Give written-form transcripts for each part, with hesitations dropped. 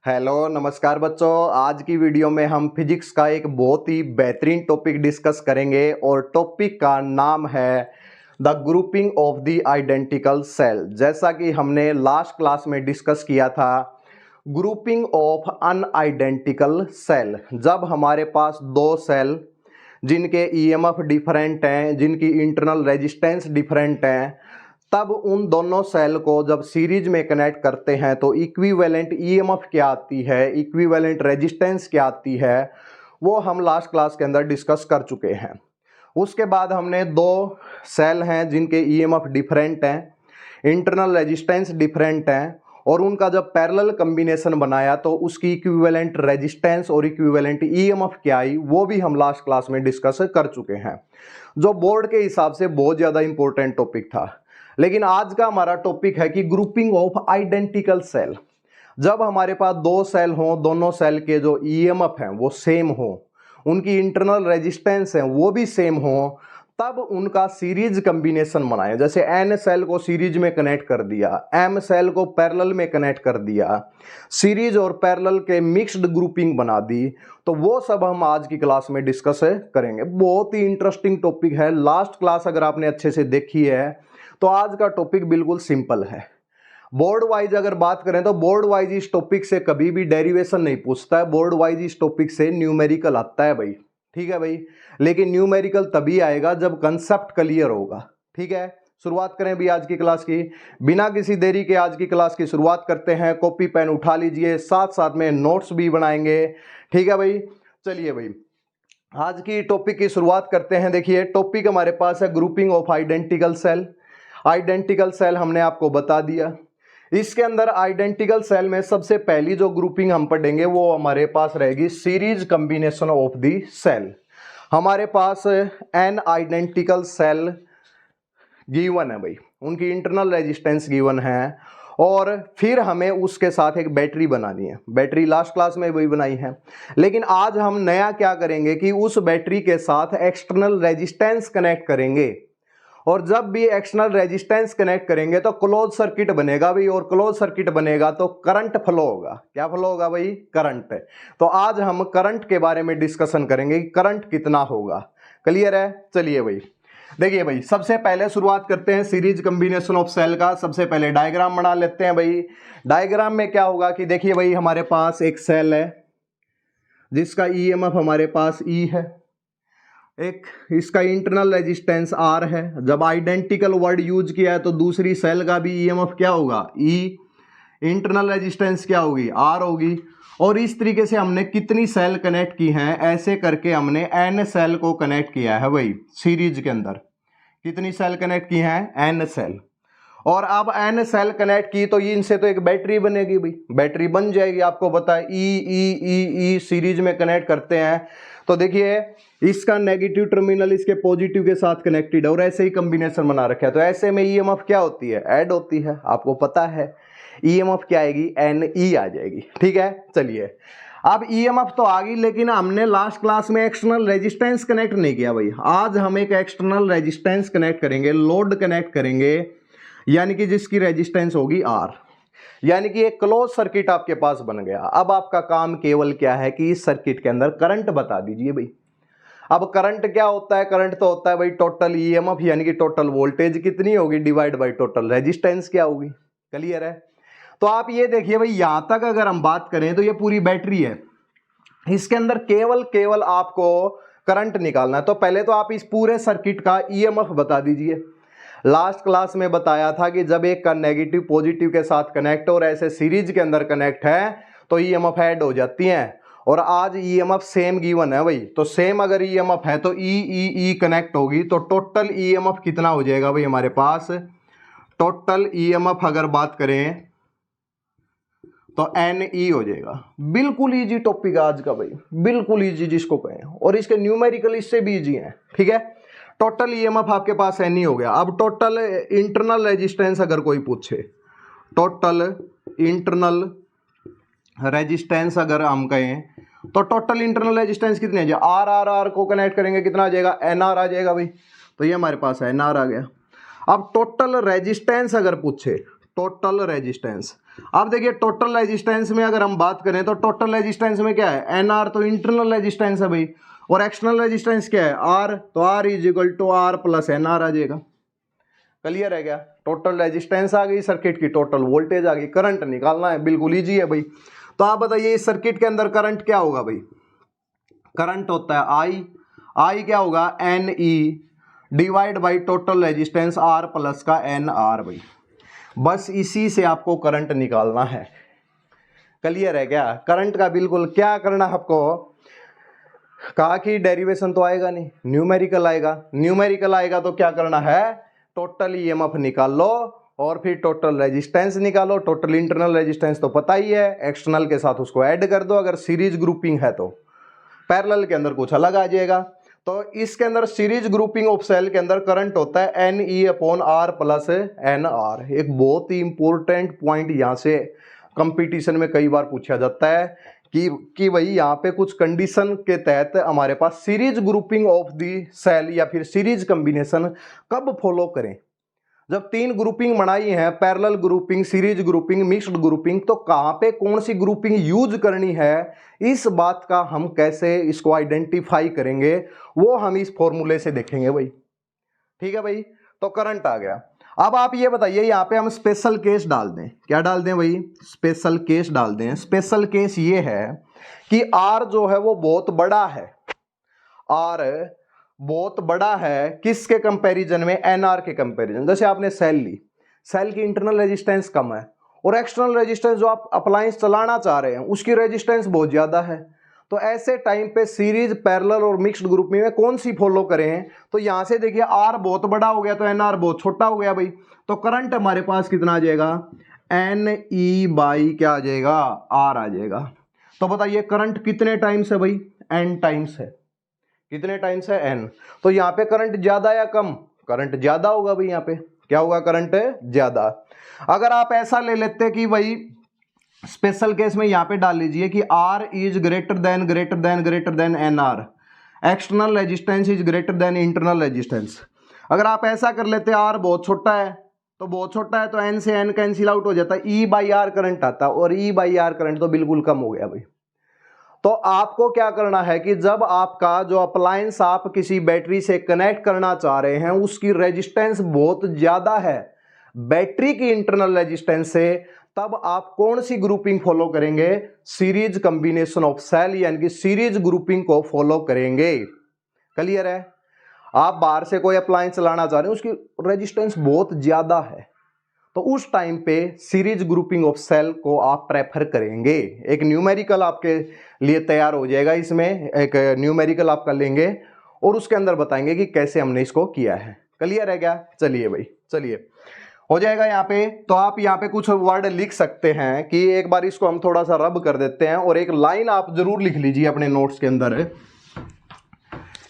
Hello नमस्कार बच्चों। आज की वीडियो में हम फिजिक्स का एक बहुत ही बेहतरीन टॉपिक डिस्कस करेंगे और टॉपिक का नाम है the grouping of the identical cell. जैसा कि हमने लास्ट क्लास में डिस्कस किया था, ग्रुपिंग ऑफ अनआइडेंटिकल सेल, जब हमारे पास दो सेल जिनके ईएमएफ डिफरेंट हैं, जिनकी इंटरनल रेजिस्टेंस डिफरेंट हैं, तब उन दोनों सेल को जब सीरीज में कनेक्ट करते हैं तो इक्विवेलेंट ईएमएफ क्या आती है, इक्विवेलेंट रेजिस्टेंस क्या आती है, वो हम लास्ट क्लास के अंदर डिस्कस कर चुके हैं। उसके बाद हमने दो सेल हैं जिनके ईएमएफ डिफरेंट हैं, इंटरनल रेजिस्टेंस डिफरेंट हैं, और उनका जब पैरेलल कॉम्बिनेशन बनाया तो उसकी इक्विवेलेंट रेजिस्टेंस और इक्विवेलेंट ईएमएफ क्या आई, वो भी हम लास्ट क्लास में डिस्कस कर चुके हैं, जो बोर्ड के हिसाब से बहुत ज़्यादा इंपॉर्टेंट टॉपिक था। लेकिन आज का हमारा टॉपिक है कि ग्रुपिंग ऑफ आइडेंटिकल सेल। जब हमारे पास दो सेल हों, दोनों सेल के जो ईएमएफ हैं वो सेम हो, उनकी इंटरनल रेजिस्टेंस है वो भी सेम हो, तब उनका सीरीज कॉम्बिनेशन बनाएं। जैसे एन सेल को सीरीज में कनेक्ट कर दिया, एम सेल को पैरेलल में कनेक्ट कर दिया, सीरीज और पैरेलल के मिक्स्ड ग्रुपिंग बना दी, तो वो सब हम आज की क्लास में डिस्कस करेंगे। बहुत ही इंटरेस्टिंग टॉपिक है। लास्ट क्लास अगर आपने अच्छे से देखी है तो आज का टॉपिक बिल्कुल सिंपल है। बोर्ड वाइज अगर बात करें तो बोर्ड वाइज इस टॉपिक से कभी भी डेरिवेशन नहीं पूछता है, बोर्ड वाइज इस टॉपिक से न्यूमेरिकल आता है भाई, ठीक है भाई। लेकिन न्यूमेरिकल तभी आएगा जब कंसेप्ट क्लियर होगा, ठीक है। शुरुआत करें भी आज की क्लास की, बिना किसी देरी के आज की क्लास की शुरुआत करते हैं। कॉपी पेन उठा लीजिए, साथ साथ में नोट्स भी बनाएंगे, ठीक है भाई। चलिए भाई, आज की टॉपिक की शुरुआत करते हैं। देखिए टॉपिक हमारे पास है grouping of identical cell. Identical cell हमने आपको बता दिया। इसके अंदर आइडेंटिकल सेल में सबसे पहली जो ग्रुपिंग हम पढ़ेंगे वो हमारे पास रहेगी series combination of the cell. हमारे पास एन आइडेंटिकल सेल गिवन है भाई, उनकी इंटरनल रेजिस्टेंस गिवन है, और फिर हमें उसके साथ एक बैटरी बनानी है। बैटरी लास्ट क्लास में वही बनाई है, लेकिन आज हम नया क्या करेंगे कि उस बैटरी के साथ एक्सटर्नल रेजिस्टेंस कनेक्ट करेंगे, और जब भी एक्सटर्नल रेजिस्टेंस कनेक्ट करेंगे तो क्लोज सर्किट बनेगा भाई, और क्लोज सर्किट बनेगा तो करंट फ्लो होगा। क्या फ्लो होगा भाई? करंट। तो आज हम करंट के बारे में डिस्कशन करेंगे कि करंट कितना होगा। क्लियर है? चलिए भाई, देखिए भाई, सबसे पहले शुरुआत करते हैं सीरीज कॉम्बिनेशन ऑफ सेल का। सबसे पहले डायग्राम बना लेते हैं भाई। डायग्राम में क्या होगा कि देखिए भाई, हमारे पास एक सेल है जिसका ईएमएफ हमारे पास ई है, एक इसका इंटरनल रेजिस्टेंस आर है। जब आइडेंटिकल वर्ड यूज किया है तो दूसरी सेल का भी ईएमएफ क्या होगा? ई। इंटरनल रेजिस्टेंस क्या होगी? आर होगी। और इस तरीके से हमने कितनी सेल कनेक्ट की हैं? ऐसे करके हमने एन सेल को कनेक्ट किया है भाई सीरीज के अंदर। कितनी सेल कनेक्ट की हैं? N cell. और अब एन सेल कनेक्ट की तो इनसे तो एक बैटरी बनेगी भाई, बैटरी बन जाएगी। आपको पता है ई ई ई ई सीरीज में कनेक्ट करते हैं तो देखिए इसका नेगेटिव टर्मिनल इसके पॉजिटिव के साथ कनेक्टेड है, और ऐसे ही कॉम्बिनेशन बना रखा है। तो ऐसे में ईएमएफ क्या होती है? ऐड होती है। आपको पता है ईएमएफ क्या आएगी? एन ई आ जाएगी, ठीक है। चलिए, अब ईएमएफ तो आ गई, लेकिन हमने लास्ट क्लास में एक्सटर्नल रेजिस्टेंस कनेक्ट नहीं किया भाई। आज हम एक एक्सटर्नल रेजिस्टेंस कनेक्ट करेंगे, लोड कनेक्ट करेंगे, यानी कि जिसकी रेजिस्टेंस होगी आर, यानी कि एक क्लोज सर्किट आपके पास बन गया। अब आपका काम केवल क्या है कि इस सर्किट के अंदर करंट बता दीजिए भाई। अब करंट क्या होता है? करंट तो होता है भाई टोटल ईएमएफ, यानी कि टोटल वोल्टेज कितनी होगी डिवाइड बाय टोटल रेजिस्टेंस क्या होगी। क्लियर है? तो आप ये देखिए भाई, यहां तक अगर हम बात करें तो ये पूरी बैटरी है, इसके अंदर केवल आपको करंट निकालना है। तो पहले तो आप इस पूरे सर्किट का ईएमएफ बता दीजिए। लास्ट क्लास में बताया था कि जब एक का नेगेटिव पॉजिटिव के साथ कनेक्ट और ऐसे सीरीज के अंदर कनेक्ट है तो ईएमएफ ऐड हो जाती हैं। और आज ईएमएफ सेम गिवन है भाई, तो सेम अगर ईएमएफ है तो ई ई ई कनेक्ट होगी, तो टोटल ईएमएफ कितना हो जाएगा भाई हमारे पास? टोटल ईएमएफ अगर बात करें तो एन ई हो जाएगा। बिल्कुल इजी टॉपिक आज का भाई, बिल्कुल इजी जिसको कहें, और इसके न्यूमेरिकल इससे भी इजी हैं, ठीक है। टोटल ईएमएफ आपके पास एन ई हो गया। अब टोटल इंटरनल रेजिस्टेंस अगर कोई पूछे, टोटल इंटरनल रेजिस्टेंस अगर हम कहें तो टोटल इंटरनल रेजिस्टेंस कितनी है? आर आर आर को कनेक्ट करेंगे कितना आ जाएगा? एन आर आ जाएगा भाई। तो ये हमारे पास एन आर आ गया। अब टोटल रेजिस्टेंस अगर पूछे, टोटल रेजिस्टेंस अब देखिए टोटल रेजिस्टेंस में अगर हम बात करें तो टोटल रेजिस्टेंस में क्या है, एन आर तो इंटरनल रेजिस्टेंस है भाई, और एक्सटर्नल रेजिस्टेंस क्या है, आर, तो r is equal to r plus n r आ जाएगा। क्लियर है क्या? टोटल रेजिस्टेंस आ गई, सर्किट की टोटल वोल्टेज आ गई, करंट निकालना है, बिल्कुल इजी है भाई। तो आप बताइए इस सर्किट के अंदर करंट क्या होगा भाई, करंट होता है आई, आई क्या होगा, n E divide by total resistance R plus का एन आर भाई, बस इसी से आपको करंट निकालना है। क्लियर है क्या? करंट का बिल्कुल क्या करना है आपको, कहा कि डेरिवेशन तो आएगा नहीं, न्यूमेरिकल आएगा, न्यूमेरिकल आएगा तो क्या करना है, टोटल ईएमएफ निकाल लो और फिर टोटल रेजिस्टेंस निकालो। टोटल इंटरनल रेजिस्टेंस तो पता ही है, एक्सटर्नल के साथ उसको ऐड कर दो, अगर सीरीज ग्रुपिंग है तो पैरेलल के अंदर कुछ अलग आ जाएगा। तो इसके अंदर सीरीज ग्रुपिंग ऑफ सेल के अंदर करंट होता है n E upon R plus n R. एक बहुत ही इंपॉर्टेंट पॉइंट यहाँ से कंपटीशन में कई बार पूछा जाता है कि भाई यहाँ पे कुछ कंडीशन के तहत हमारे पास series grouping of the cell या फिर सीरीज कॉम्बिनेशन कब फॉलो करें। जब तीन ग्रुपिंग बनाई है, parallel grouping, series grouping, mixed grouping, तो कहाँ पे कौन सी ग्रुपिंग यूज करनी है, इस बात का हम कैसे इसको आइडेंटिफाई करेंगे वो हम इस फॉर्मूले से देखेंगे भाई। ठीक है भाई, तो करंट आ गया। अब आप ये बताइए यहाँ पे हम स्पेशल केस डाल दें, क्या डाल दें भाई, स्पेशल केस डाल दें। स्पेशल केस ये है कि आर जो है वो बहुत बड़ा है, आर बहुत बड़ा है किसके कंपैरिजन में, एनआर के कंपैरिजन। जैसे आपने सेल ली, सेल की इंटरनल रेजिस्टेंस कम है और एक्सटर्नल रेजिस्टेंस जो आप अप्लायंस चलाना चाह रहे हैं उसकी रेजिस्टेंस बहुत ज्यादा है, तो ऐसे टाइम पे सीरीज, पैरेलल और मिक्स्ड ग्रुप में कौन सी फॉलो करें। तो यहां से देखिए आर बहुत बड़ा हो गया तो एनआर बहुत छोटा हो गया भाई, तो करंट हमारे पास कितना आ जाएगा, एन ई बाई क्या आ जाएगा, आर आ जाएगा। तो बताइए करंट कितने टाइम्स है भाई, एन टाइम्स है। कितने टाइम्स है, एन। तो यहाँ पे करंट ज्यादा या कम, करंट ज्यादा होगा भाई, यहाँ पे क्या होगा, करंट ज्यादा। अगर आप ऐसा ले लेते कि भाई स्पेशल केस में यहाँ पे डाल लीजिए कि R is greater than n R, external resistance is greater than internal resistance. अगर आप ऐसा कर लेते R बहुत छोटा है तो बहुत छोटा है तो N से N कैंसिल आउट हो जाता है, E बाई आर करंट आता है, और E बाई आर करंट तो बिल्कुल कम हो गया भाई। तो आपको क्या करना है कि जब आपका जो अप्लायंस आप किसी बैटरी से कनेक्ट करना चाह रहे हैं उसकी रेजिस्टेंस बहुत ज्यादा है बैटरी की इंटरनल रेजिस्टेंस से, तब आप कौन सी ग्रुपिंग फॉलो करेंगे, सीरीज कॉम्बिनेशन ऑफ सेल यानी कि सीरीज ग्रुपिंग को फॉलो करेंगे। क्लियर है? आप बाहर से कोई अप्लायंस चलाना चाह रहे हैं उसकी रेजिस्टेंस बहुत ज्यादा है तो उस टाइम पे सीरीज ग्रुपिंग ऑफ सेल को आप प्रेफर करेंगे। एक न्यूमेरिकल आपके लिए तैयार हो जाएगा, इसमें एक न्यूमेरिकल आपका लेंगे और उसके अंदर बताएंगे कि कैसे हमने इसको किया है। क्लियर है क्या? चलिए भाई, चलिए हो जाएगा यहाँ पे। तो आप यहाँ पे कुछ वर्ड लिख सकते हैं कि एक बार इसको हम थोड़ा सा रब कर देते हैं और एक लाइन आप जरूर लिख लीजिए अपने नोट्स के अंदर।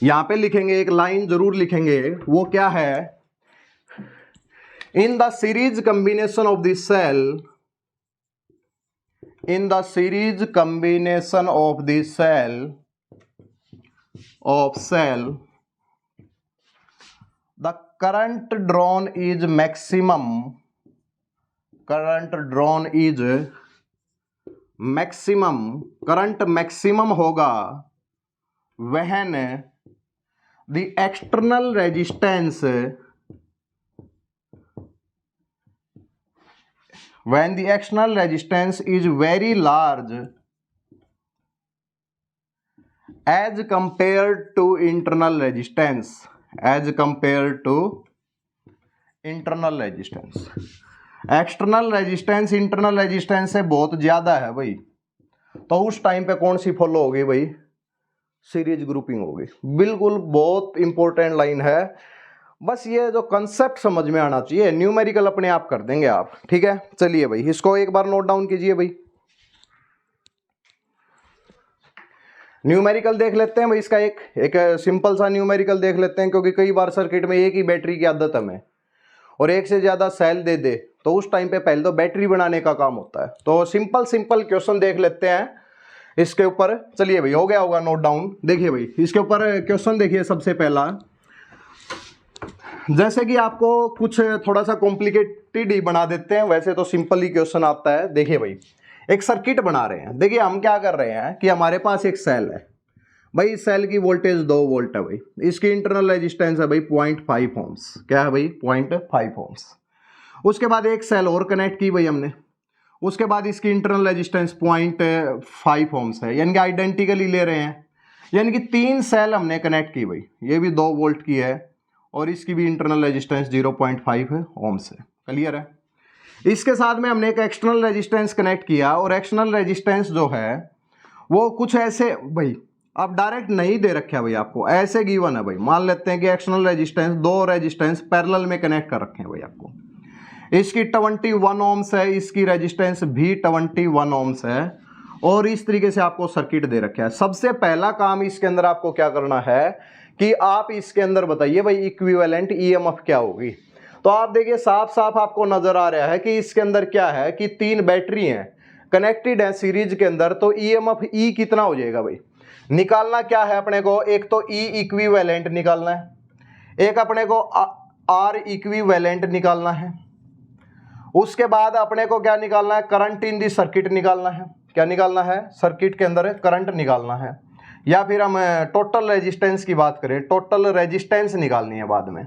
यहाँ पे लिखेंगे, एक लाइन जरूर लिखेंगे, वो क्या है, in the series combination of the cell, in the series combination of the cell the current drawn is maximum, current drawn is maximum, current maximum होगा when the external resistance, when the external resistance is very large as compared to internal resistance, as compared to internal resistance। External resistance internal resistance से बहुत ज्यादा है भाई, तो उस time पे कौन सी फॉलो होगी भाई, सीरीज ग्रुपिंग होगी। बिल्कुल बहुत इंपॉर्टेंट लाइन है, बस ये जो कंसेप्ट समझ में आना चाहिए, न्यूमेरिकल अपने आप कर देंगे आप। ठीक है, चलिए भाई इसको एक बार नोट डाउन कीजिए भाई। न्यूमेरिकल देख लेते हैं भाई, इसका एक सिंपल सा न्यूमेरिकल देख लेते हैं, क्योंकि कई बार सर्किट में एक ही बैटरी की आदत हमें और एक से ज्यादा सेल दे दे तो उस टाइम पे पहले तो बैटरी बनाने का काम होता है। तो सिंपल क्वेश्चन देख लेते हैं इसके ऊपर। चलिए भाई, हो गया होगा नोट डाउन। देखिए भाई इसके ऊपर क्वेश्चन देखिए, सबसे पहला, जैसे कि आपको कुछ थोड़ा सा कॉम्प्लिकेट टिड ही बना देते हैं, वैसे तो सिंपल ही क्वेश्चन आता है। देखिए भाई, एक सर्किट बना रहे हैं। देखिए हम क्या कर रहे हैं कि हमारे पास एक सेल है भाई, इस सेल की वोल्टेज 2 वोल्ट है भाई, इसकी इंटरनल रेजिस्टेंस है भाई 0.5 ओम्स। क्या है भाई? 0.5 ओम्स। उसके बाद एक सेल और कनेक्ट की भाई हमने, उसके बाद इसकी इंटरनल रेजिस्टेंस 0.5 ओम्स है, यानी कि आइडेंटिकली ले रहे हैं, यानी कि 3 सेल हमने कनेक्ट की भाई। ये भी 2 वोल्ट की है और इसकी भी इंटरनल रेजिस्टेंस 0.5 ओम्स है। क्लियर है? इसके साथ में हमने एक एक्सटर्नल रेजिस्टेंस कनेक्ट किया और एक्सटर्नल रेजिस्टेंस जो है वो कुछ ऐसे भाई, अब डायरेक्ट नहीं दे रखे भाई, आपको ऐसे गिवन है भाई। मान लेते हैं कि एक्सटर्नल रेजिस्टेंस, 2 रेजिस्टेंस पैरेलल में कनेक्ट कर रखे हैं भाई आपको। इसकी 21 ओम्स है, इसकी रेजिस्टेंस भी 21 ओम्स है और इस तरीके से आपको सर्किट दे रखा है। सबसे पहला काम इसके अंदर आपको क्या करना है कि आप इसके अंदर बताइए भाई इक्विवेलेंट ईएमएफ क्या होगी। तो आप देखिए साफ साफ आपको नजर आ रहा है कि इसके अंदर क्या है कि 3 बैटरी हैं कनेक्टेड है सीरीज के अंदर, तो ईएमएफ ई कितना हो जाएगा भाई? निकालना क्या है अपने को, एक तो ई इक्विवेलेंट निकालना है, एक अपने को आर इक्विवेलेंट निकालना है। उसके बाद अपने को क्या निकालना है? करंट इन दी सर्किट निकालना है। क्या निकालना है? सर्किट के अंदर करंट निकालना है। या फिर हम टोटल रेजिस्टेंस की बात करें, टोटल रेजिस्टेंस निकालनी है बाद में।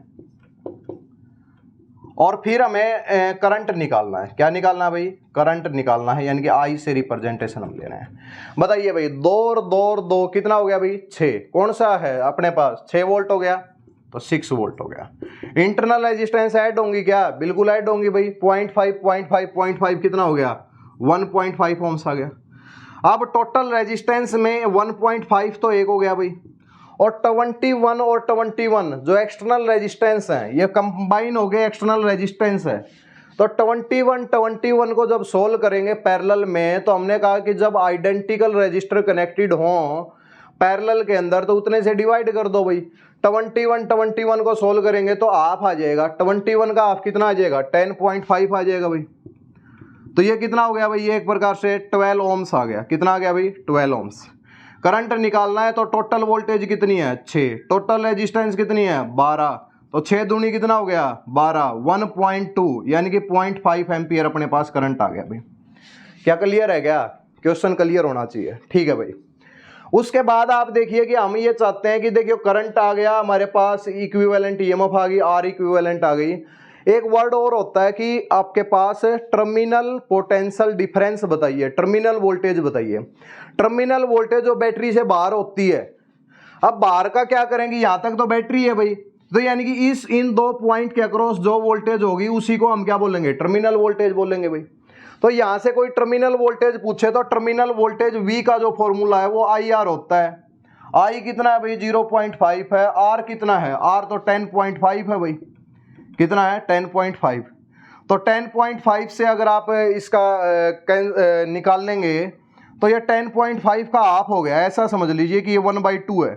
और फिर हमें करंट निकालना है। क्या निकालना है भाई? करंट निकालना है, यानी कि आई से रिप्रेजेंटेशन हम ले रहे हैं। बताइए भाई, 2 और 2 और 2 कितना हो गया भाई? 6। कौन सा है अपने पास? 6 वोल्ट हो गया, तो 6 वोल्ट हो गया। इंटरनल रेजिस्टेंस ऐड होंगी क्या? बिल्कुल ऐड होंगी भाई। 0.5 कितना हो गया? 1.5 ओम्स आ गया। अब टोटल रेजिस्टेंस में 1.5 तो एक हो गया भाई, और 21 और 21 जो एक्सटर्नल रेजिस्टेंस है ये कंबाइन हो गए एक्सटर्नल रेजिस्टेंस है। तो 21 को जब सोल्व करेंगे पैरेलल में, तो हमने कहा कि जब आइडेंटिकल रेजिस्टर कनेक्टेड हों पैरेलल के अंदर तो उतने से डिवाइड कर दो भाई। 21 को सोल्व करेंगे तो हाफ आ जाएगा, 21 का हाफ कितना आ जाएगा? 10.5 आ जाएगा भाई। तो ये कितना हो गया भाई? ये एक प्रकार से 12 ओम्स आ गया। कितना आ गया भाई? 12 ओम्स। करंट निकालना है तो टोटल वोल्टेज कितनी है? 6। टोटल रेजिस्टेंस कितनी है? 12। तो 6 दूनी कितना हो गया? 12। 1.2 यानी कि 0.5 एम्पियर अपने पास करंट आ गया भाई। क्या क्लियर है? क्या क्वेश्चन क्लियर होना चाहिए? ठीक है भाई। उसके बाद आप देखिए कि हम ये चाहते हैं कि देखिए करंट आ गया हमारे पास, इक्विवेलेंट ईएमएफ आ गई, आर इक्विवेलेंट आ गई। एक वर्ड और होता है कि आपके पास टर्मिनल पोटेंशियल डिफरेंस बताइए, टर्मिनल वोल्टेज बताइए। टर्मिनल वोल्टेज जो बैटरी से बाहर होती है, अब बाहर का क्या करेंगे? यहां तक तो बैटरी है भाई, तो यानी कि इन 2 पॉइंट के अक्रॉस जो वोल्टेज होगी उसी को हम क्या बोलेंगे? टर्मिनल वोल्टेज बोलेंगे भाई। तो यहां से कोई टर्मिनल वोल्टेज पूछे तो टर्मिनल वोल्टेज V का जो फॉर्मूला है वो IR होता है। I कितना है भाई? 0.5 है। R कितना है? R तो 10.5 है भाई। कितना है? 10.5। तो 10.5 से अगर आप इसका निकाल लेंगे तो ये 10.5 का हाफ हो गया। ऐसा समझ लीजिए कि ये 1/2 है।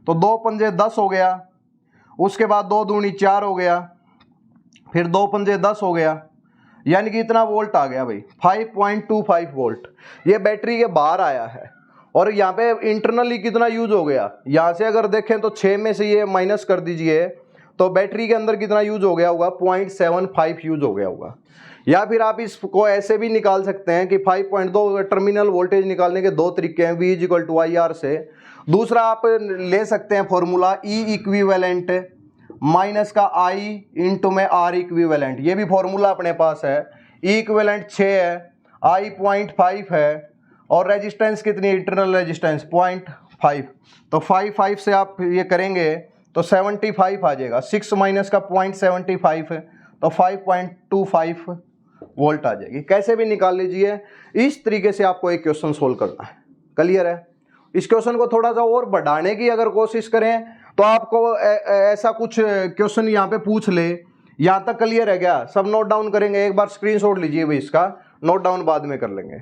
तो 2 पंजे 10 हो गया, उसके बाद 2 दूनी 4 हो गया, फिर 2 पंजे 10 हो गया, यानी कि इतना वोल्ट आ गया भाई, 5.25 वोल्ट। ये बैटरी के बाहर आया है। और यहाँ पे इंटरनली कितना यूज हो गया? यहाँ से अगर देखें तो 6 में से ये माइनस कर दीजिए तो बैटरी के अंदर कितना यूज हो गया होगा? 0.75 यूज हो गया होगा। या फिर आप इसको ऐसे भी निकाल सकते हैं कि 5.2 टर्मिनल वोल्टेज निकालने के 2 तरीके हैं, V = IR से। दूसरा आप ले सकते हैं फॉर्मूला E इक्विवेलेंट माइनस का I इंटू में R इक्विवेलेंट। ये भी फॉर्मूला अपने पास है। E इक्विवेलेंट 6 है, I 0.5 है, और रेजिस्टेंस कितनी? Internal resistance 0.5। तो 5 से आप ये करेंगे तो 75 आ जाएगा। 6 माइनस का 0.75 है तो 5.25 वोल्ट आ जाएगी। कैसे भी निकाल लीजिए, इस तरीके से आपको एक क्वेश्चन सोल्व करना है। क्लियर है? इस क्वेश्चन को थोड़ा सा और बढ़ाने की अगर कोशिश करें तो आपको ऐसा कुछ क्वेश्चन यहाँ पे पूछ ले। यहाँ तक क्लियर है क्या? सब नोट डाउन करेंगे, एक बार स्क्रीनशॉट लीजिए भाई, इसका नोट डाउन बाद में कर लेंगे।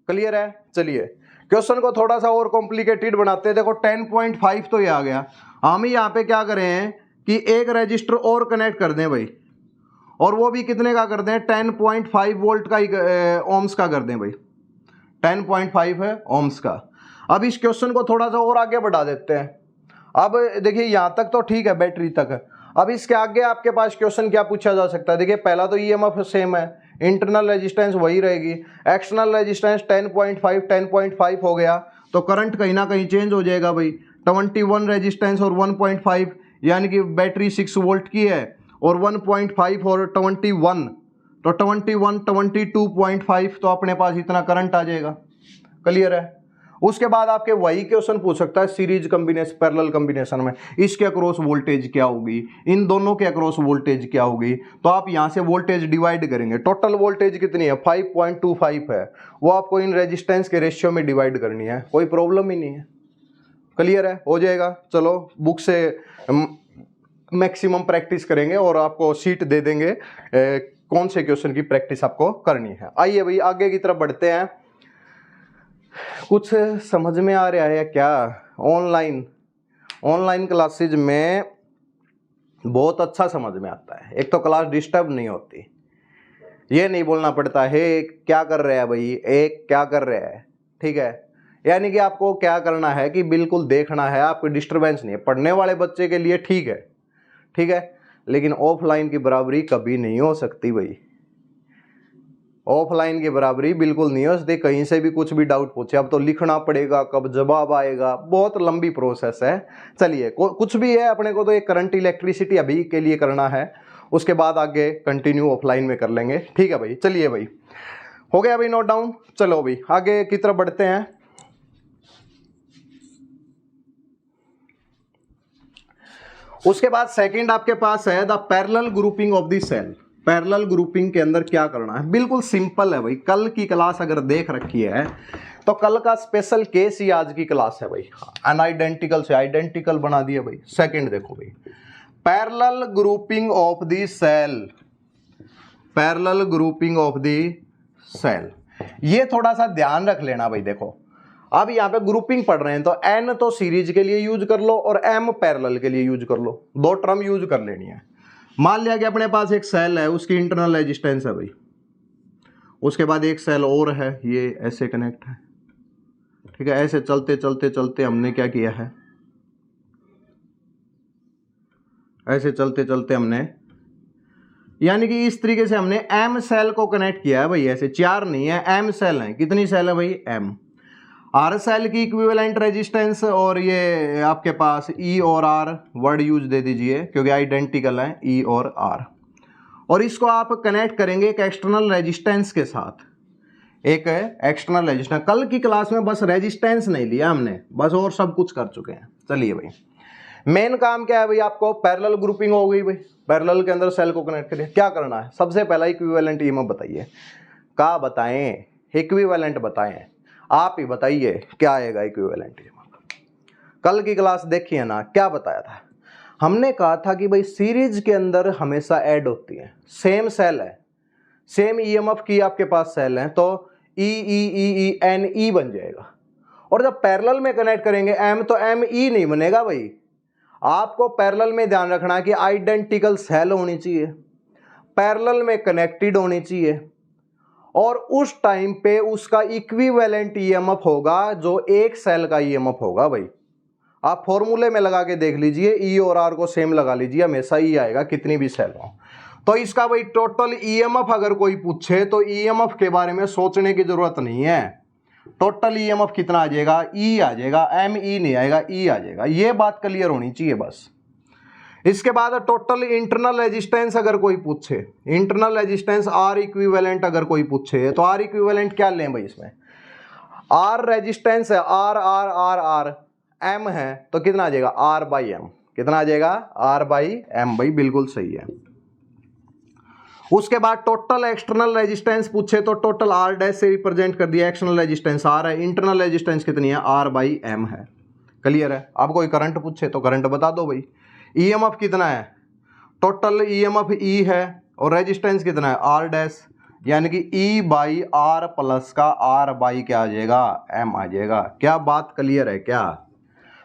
क्लियर है? चलिए क्वेश्चन को थोड़ा सा और कॉम्प्लिकेटेड बनाते हैं। देखो 10.5 तो ये आ गया, हम ही यहाँ पे क्या करें हैं कि एक रजिस्टर और कनेक्ट कर दें भाई, और वो भी कितने का कर दें? 10.5 वोल्ट का ओम्स का कर दें भाई, 10.5 है ओम्स का। अब इस क्वेश्चन को थोड़ा सा और आगे बढ़ा देते हैं। अब देखिए यहाँ तक तो ठीक है, बैटरी तक। अब इसके आगे आपके पास क्वेश्चन क्या पूछा जा सकता है, देखिए पहला तो ईएमएफ सेम है, इंटरनल रेजिस्टेंस वही रहेगी, एक्सटर्नल रेजिस्टेंस 10.5 हो गया, तो करंट कहीं ना कहीं चेंज हो जाएगा भाई। 21 रेजिस्टेंस और 1.5 यानी कि बैटरी 6 वोल्ट की है, और 1.5 और 21 तो 22.5 तो अपने पास इतना करंट आ जाएगा। क्लियर है। उसके बाद आपके वही क्वेश्चन पूछ सकता है सीरीज कॉम्बिनेशन पैरेलल कॉम्बिनेशन में इसके अक्रॉस वोल्टेज क्या होगी, इन दोनों के अक्रॉस वोल्टेज क्या होगी। तो आप यहां से वोल्टेज डिवाइड करेंगे, टोटल वोल्टेज कितनी है 5.25 है, वो आपको इन रेजिस्टेंस के रेशियो में डिवाइड करनी है, कोई प्रॉब्लम ही नहीं है। क्लियर है, हो जाएगा। चलो बुक से मैक्सिमम प्रैक्टिस करेंगे और आपको सीट दे देंगे कौन से क्वेश्चन की प्रैक्टिस आपको करनी है। आइए भाई आगे की तरफ बढ़ते हैं। कुछ समझ में आ रहा है क्या? ऑनलाइन क्लासेज में बहुत अच्छा समझ में आता है। एक तो क्लास डिस्टर्ब नहीं होती, ये नहीं बोलना पड़ता है क्या कर रहे हैं भाई, एक क्या कर रहे हैं, ठीक है। यानी कि आपको क्या करना है कि बिल्कुल देखना है, आपको डिस्टर्बेंस नहीं है। पढ़ने वाले बच्चे के लिए ठीक है, ठीक है, लेकिन ऑफलाइन की बराबरी कभी नहीं हो सकती भाई। ऑफलाइन की बराबरी बिल्कुल नहीं हो सकती। कहीं से भी कुछ भी डाउट पूछे, अब तो लिखना पड़ेगा, कब जवाब आएगा, बहुत लंबी प्रोसेस है। चलिए कुछ भी है, अपने को तो एक करंट इलेक्ट्रिसिटी अभी के लिए करना है, उसके बाद आगे कंटिन्यू ऑफलाइन में कर लेंगे, ठीक है भाई। चलिए भाई, हो गया भाई नोट डाउन। चलो भाई आगे की तरफ बढ़ते हैं। उसके बाद सेकंड आपके पास है the parallel grouping of the cell. Parallel grouping के अंदर क्या करना है, बिल्कुल सिंपल है भाई। कल की क्लास अगर देख रखी है तो कल का स्पेशल केस ही आज की क्लास है भाई। अनआइडेंटिकल से आइडेंटिकल बना दिया भाई। सेकंड देखो भाई, parallel grouping of the cell, parallel grouping of the cell, ये थोड़ा सा ध्यान रख लेना भाई। देखो अब यहाँ पे ग्रुपिंग पढ़ रहे हैं तो एन तो सीरीज के लिए यूज कर लो और एम पैरेलल के लिए यूज कर लो, दो टर्म यूज कर लेनी है। मान लिया कि अपने पास एक सेल है, उसकी इंटरनल रेजिस्टेंस है भाई, उसके बाद एक सेल और है, ये ऐसे कनेक्ट है, ठीक है। ऐसे चलते चलते चलते हमने क्या किया है, ऐसे चलते चलते हमने यानी कि इस तरीके से हमने एम सेल को कनेक्ट किया है भाई। ऐसे चार नहीं है, एम सेल है। कितनी सेल है भाई, एम। आर सेल की इक्विवेलेंट रेजिस्टेंस, और ये आपके पास ई और आर वर्ड यूज दे दीजिए क्योंकि आइडेंटिकल है ई और आर। और इसको आप कनेक्ट करेंगे एक एक्सटर्नल रेजिस्टेंस के साथ, एक एक्सटर्नल रेजिस्टेंस। कल की क्लास में बस रेजिस्टेंस नहीं लिया हमने, बस और सब कुछ कर चुके हैं। चलिए भाई, मेन काम क्या है भाई, आपको पैरेलल ग्रुपिंग हो गई भाई, पैरेलल के अंदर सेल को कनेक्ट करिए। क्या करना है, सबसे पहला इक्विवेलेंट ईएमएफ बताइए। क्या बताएं, इक्विवेलेंट बताएं, आप ही बताइए क्या आएगा इक्विवेलेंट ईएमएफ। कल की क्लास देखिए ना, क्या बताया था हमने, कहा था कि भाई सीरीज के अंदर हमेशा ऐड होती है, सेम सेल है, सेम ईएमएफ की आपके पास सेल है, तो ई ई ई ई एन ई बन जाएगा। और जब पैरेलल में कनेक्ट करेंगे एम, तो एम ई नहीं बनेगा भाई। आपको पैरेलल में ध्यान रखना कि आइडेंटिकल सेल होनी चाहिए, पैरेलल में कनेक्टेड होनी चाहिए, और उस टाइम पे उसका इक्विवेलेंट ईएमएफ होगा जो एक सेल का ईएमएफ होगा भाई। आप फॉर्मूले में लगा के देख लीजिए, ई और आर को सेम लगा लीजिए, हमेशा ई आएगा कितनी भी सेल हो। तो इसका भाई टोटल ईएमएफ अगर कोई पूछे तो ईएमएफ के बारे में सोचने की जरूरत नहीं है। टोटल ईएमएफ कितना आ जाएगा, ई आ जाएगा, एम ई नहीं आएगा, ई आ जाएगा। ये बात क्लियर होनी चाहिए बस। इसके बाद टोटल इंटरनल रेजिस्टेंस अगर कोई पूछे, इंटरनल रेजिस्टेंस आर इक्विवेलेंट अगर कोई पूछे, तो आर इक्विवेलेंट क्या लें भाई, इसमें आर रेजिस्टेंस है, R R R R, m है तो कितना आ जाएगा आर बाई एम, कितना आ जाएगा आर बाई एम भाई, बिल्कुल सही है। उसके बाद टोटल एक्सटर्नल रेजिस्टेंस पूछे तो टोटल आर डैश से रिप्रेजेंट कर दिया, एक्सटर्नल रेजिस्टेंस आर है, इंटरनल रेजिस्टेंस कितनी है आर बाई एम है। क्लियर है। अब कोई करंट पूछे तो करंट बता दो भाई। ईएमएफ कितना है, टोटल ईएमएफ ई है, और रेजिस्टेंस कितना है आर डैश, यानी कि ई बाई आर प्लस का आर बाई क्या आ जाएगा एम आ जाएगा। क्या बात क्लियर है क्या,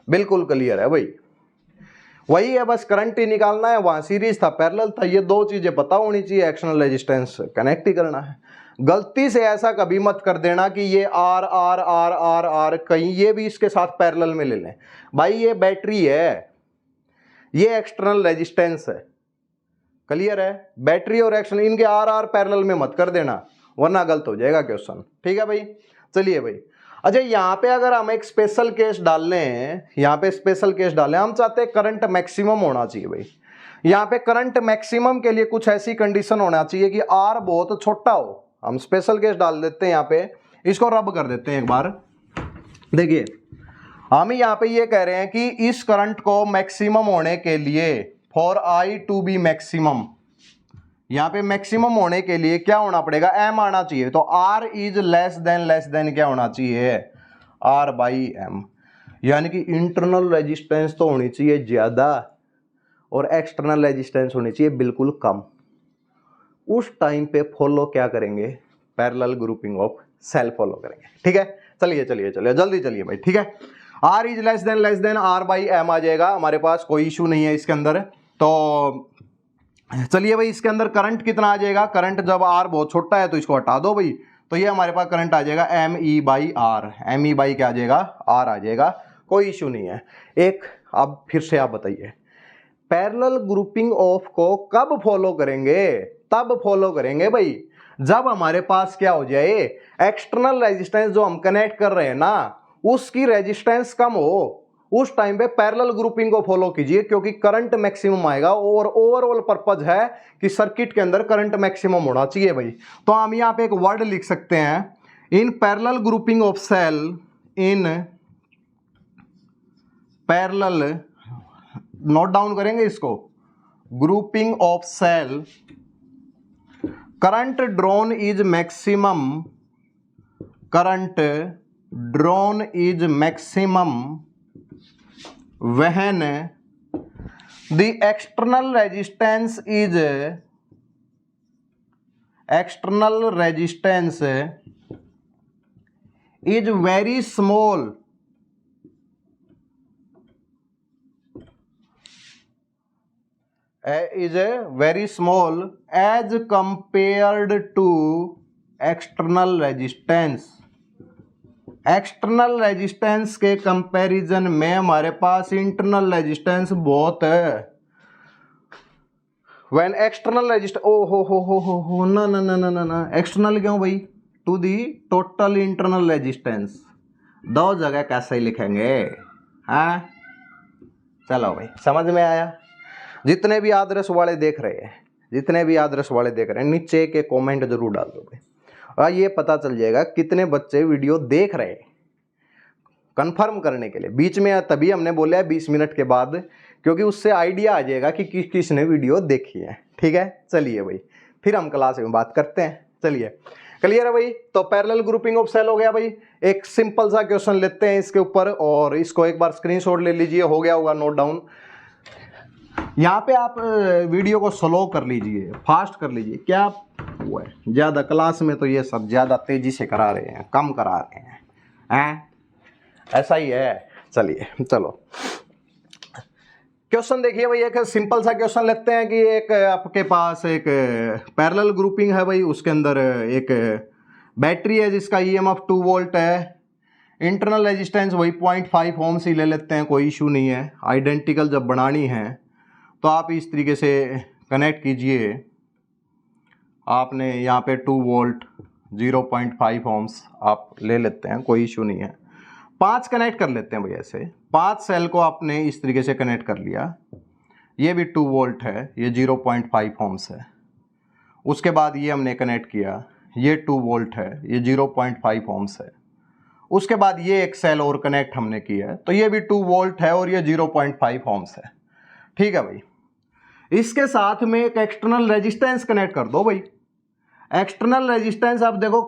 बिल्कुल क्लियर है भाई। वही है, बस करंट ही निकालना है। वहां सीरीज था, पैरेलल था, ये दो चीजें पता होनी चाहिए, एक्सटर्नल रेजिस्टेंस कनेक्ट ही करना है। गलती से ऐसा कभी मत कर देना कि ये R R R R R कहीं ये भी इसके साथ पैरेलल में ले लें। भाई ये बैटरी है, ये एक्सटर्नल रेजिस्टेंस है, क्लियर है। बैटरी और एक्सटर्नल इनके आर आर पैरेलल में मत कर देना, वरना गलत हो जाएगा क्वेश्चन, ठीक है भाई। चलिए भाई, अच्छा यहाँ पे अगर हम एक स्पेशल केस डाल लें, यहाँ पे स्पेशल केस डालें, हम चाहते हैं करंट मैक्सिमम होना चाहिए भाई। यहाँ पे करंट मैक्सिमम के लिए कुछ ऐसी कंडीशन होना चाहिए कि आर बहुत छोटा हो। हम स्पेशल केस डाल देते हैं, यहाँ पे इसको रब कर देते हैं एक बार। देखिए हम यहाँ पे ये कह रहे हैं कि इस करंट को मैक्सिमम होने के लिए, for I to be maximum, यहाँ पे मैक्सिमम होने के लिए क्या होना पड़ेगा, एम आना चाहिए। तो आर इज लेस देन क्या होना चाहिए, आर बाई एम। यानी कि इंटरनल रेजिस्टेंस तो होनी चाहिए ज्यादा और एक्सटर्नल रेजिस्टेंस होनी चाहिए बिल्कुल कम। उस टाइम पे फॉलो क्या करेंगे, parallel grouping of cell follow करेंगे, ठीक है। चलिए चलिए चलिए जल्दी चलिए भाई, ठीक है। R is less than R by M आ जाएगा हमारे पास, कोई इशू नहीं है इसके अंदर। तो चलिए भाई, इसके अंदर करंट कितना आ जाएगा, करंट जब आर बहुत छोटा है तो इसको हटा दो भाई, तो ये हमारे पास करंट आ जाएगा m E by R. M E by क्या आ जाएगा, आर आ जाएगा, कोई इशू नहीं है। एक अब फिर से आप बताइए, पैरेलल ग्रुपिंग ऑफ को कब फॉलो करेंगे, तब फॉलो करेंगे भाई जब हमारे पास क्या हो जाए, एक्सटर्नल रेजिस्टेंस जो हम कनेक्ट कर रहे हैं ना उसकी रेजिस्टेंस कम हो। उस टाइम पे पैरेलल ग्रुपिंग को फॉलो कीजिए, क्योंकि करंट मैक्सिमम आएगा और ओवरऑल पर्पज है कि सर्किट के अंदर करंट मैक्सिमम होना चाहिए भाई। तो हम यहाँ पे एक वर्ड लिख सकते हैं, in parallel grouping of cell, in parallel, note down करेंगे इसको, grouping of cell, current drawn is maximum, current drawn is maximum when the external resistance is very small, as compared to external resistance। External resistance के comparison में हमारे पास internal resistance बहुत है। When external resistance, ओ हो ना ना ना ना ना ना, एक्सटर्नल क्यों भाई, to the total internal resistance, दो जगह कैसे लिखेंगे, हाँ चलो भाई समझ में आया। जितने भी आदर्श वाले देख रहे हैं, जितने भी आदर्श वाले देख रहे हैं, नीचे के कमेंट जरूर डाल दो भाई, और ये पता चल जाएगा कितने बच्चे वीडियो देख रहे हैं, कंफर्म करने के लिए। बीच में तभी हमने बोला है 20 मिनट के बाद, क्योंकि उससे आइडिया आ जाएगा कि किसने वीडियो देखी है, ठीक है। चलिए भाई, फिर हम क्लास में बात करते हैं। चलिए, क्लियर है भाई। तो पैरेलल ग्रुपिंग ऑफ सेल हो गया भाई। एक सिंपल सा क्वेश्चन लेते हैं इसके ऊपर, और इसको एक बार स्क्रीनशॉट ले लीजिए, हो गया होगा नोट डाउन। यहाँ पे आप वीडियो को स्लो कर लीजिए, फास्ट कर लीजिए, क्या हुआ है, ज़्यादा क्लास में तो ये सब ज़्यादा तेज़ी से करा रहे हैं, कम करा रहे हैं, ऐसा ही है। चलिए चलो, क्वेश्चन देखिए भाई, एक सिंपल सा क्वेश्चन लेते हैं कि एक आपके पास एक पैरेलल ग्रुपिंग है भाई, उसके अंदर एक बैटरी है जिसका ईएमएफ 2 वोल्ट है, इंटरनल रेजिस्टेंस वही 0.5 ओम्स ही ले लेते हैं, कोई इशू नहीं है। आइडेंटिकल जब बनानी है तो आप इस तरीके से कनेक्ट कीजिए। आपने यहाँ पे 2 वोल्ट 0.5 ओम्स आप ले लेते हैं, कोई इशू नहीं है। 5 कनेक्ट कर लेते हैं भाई, ऐसे 5 सेल को आपने इस तरीके से कनेक्ट कर लिया। ये भी 2 वोल्ट है, ये 0.5 ओम्स है। उसके बाद ये हमने कनेक्ट किया, ये 2 वोल्ट है, ये 0.5 ओम्स है। उसके बाद ये एक सेल और कनेक्ट हमने किया है, तो ये भी 2 वोल्ट है और ये 0.5 ओम्स है, ठीक है भाई। इसके साथ में एक एक्सटर्नल रेजिस्टेंस कनेक्ट कर दो भाई। एक्सटर्नल रेजिस्टेंस आप देखो,